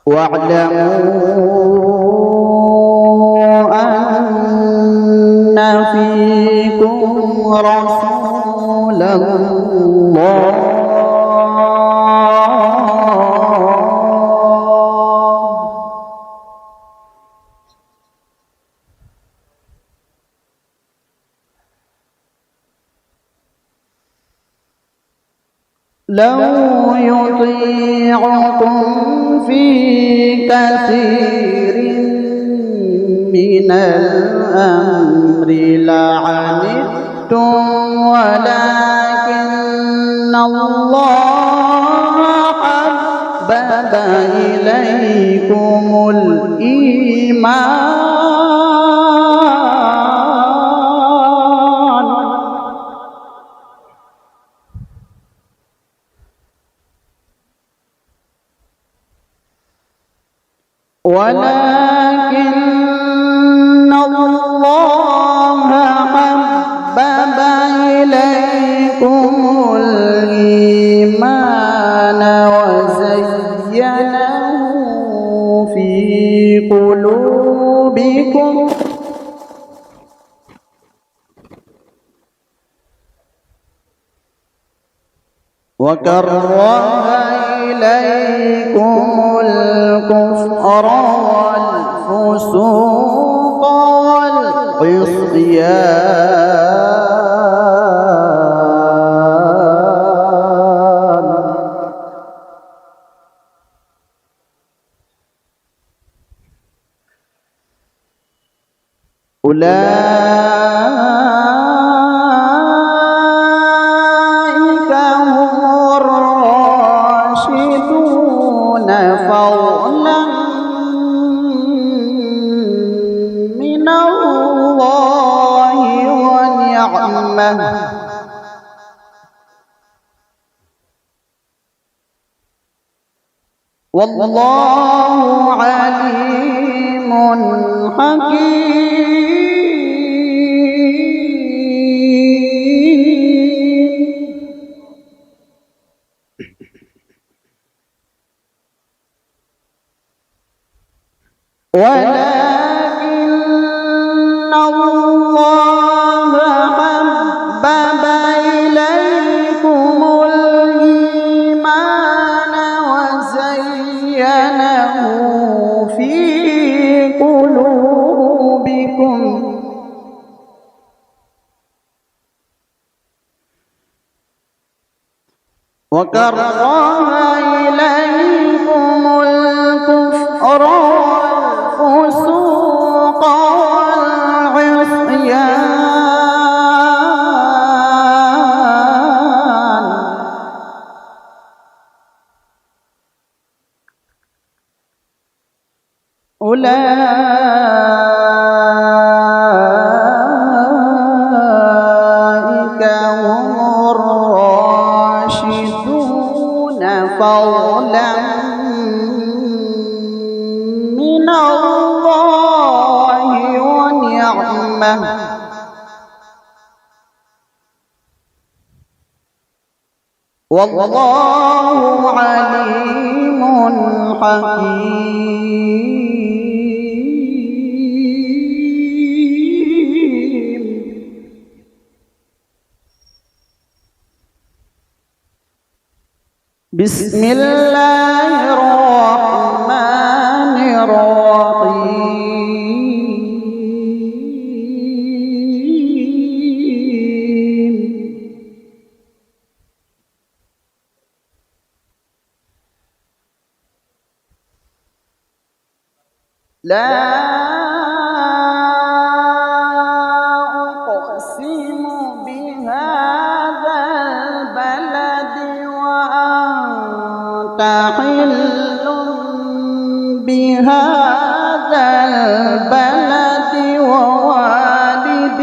واعلموا أن فيكم رسول الله لو يطيعكم في كثير من الأمر لعنتم ولكن الله حبب إليكم الإيمان ولكن الله حبب إليكم الإيمان وزينه في قلوبكم وكره إليكم الكفر والفسوق والعصيان أولئك هم الراشدون فضلا من الله ونعمة والله عليم حكيم ولكن الله حبب إليكم الإيمان وزينه في قلوبكم وكره إليكم الكفر والفسوق والعصيان أولئك هم الراشدون فضلا من الله ونعمة والله عليم حكيم بسم الله الرحمن الرحيم لا أقسم بهذا البلد وأنت حل بهذا البلد ووالد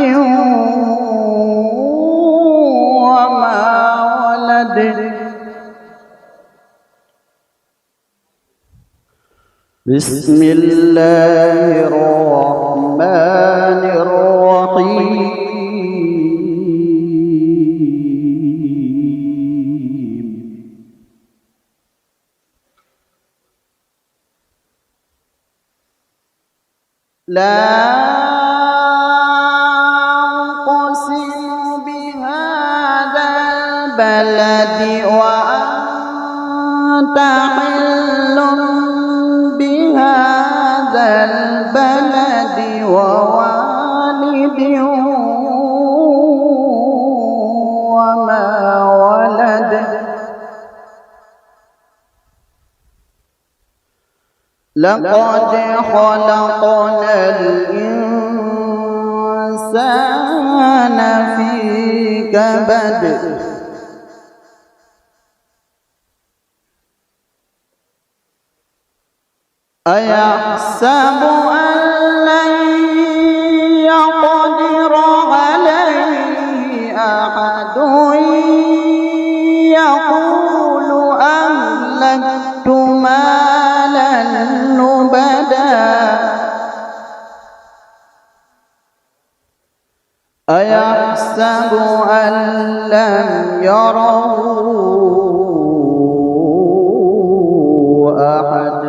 وما ولد بسم الله الرحمن الرحيم لا أقسم بهذا البلد وأنت حل بهذا البلد ووالد وما ولد لقد خلقنا الإنسان في كبد أيحسب أن لن يقدر عليه أحد يقول أهلكت مالا لبدا أيحسب أن لم يره أحد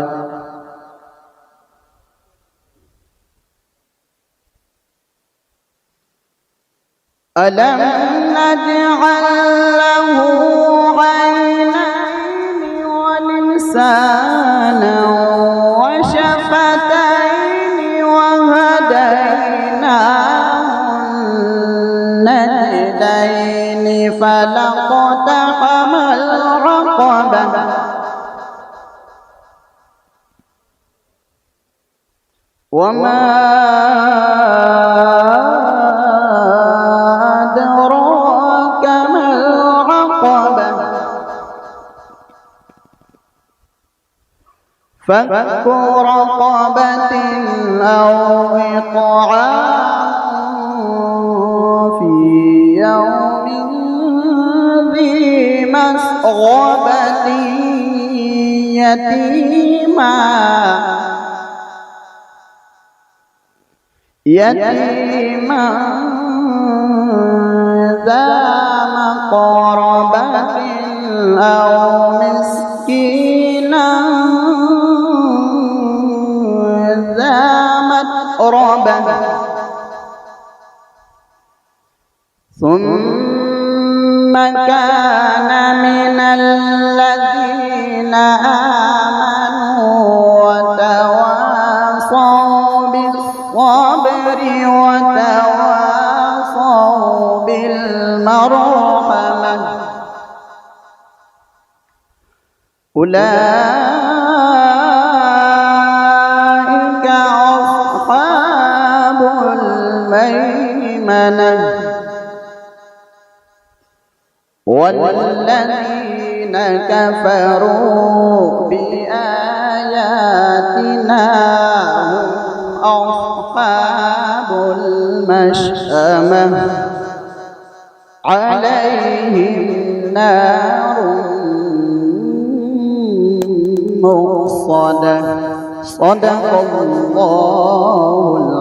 ألم نجعل له عينين ولسانا وشفتين وهديناه النجدين فلاقتحم العقبة وما أدراك ما العقبة فك رقبة أو إطعام في يوم ذي مسغبة يتيما ذا مقربة أو مسكينا ذا متربة ثم كان من الذين آمنوا وتواصوا بالصبر وتواصوا بالمرحمة أولئك أصحاب الميمنة والذين كفروا بآياتنا هم أصحاب المشأمة عليهم نار مؤصدة صدق الله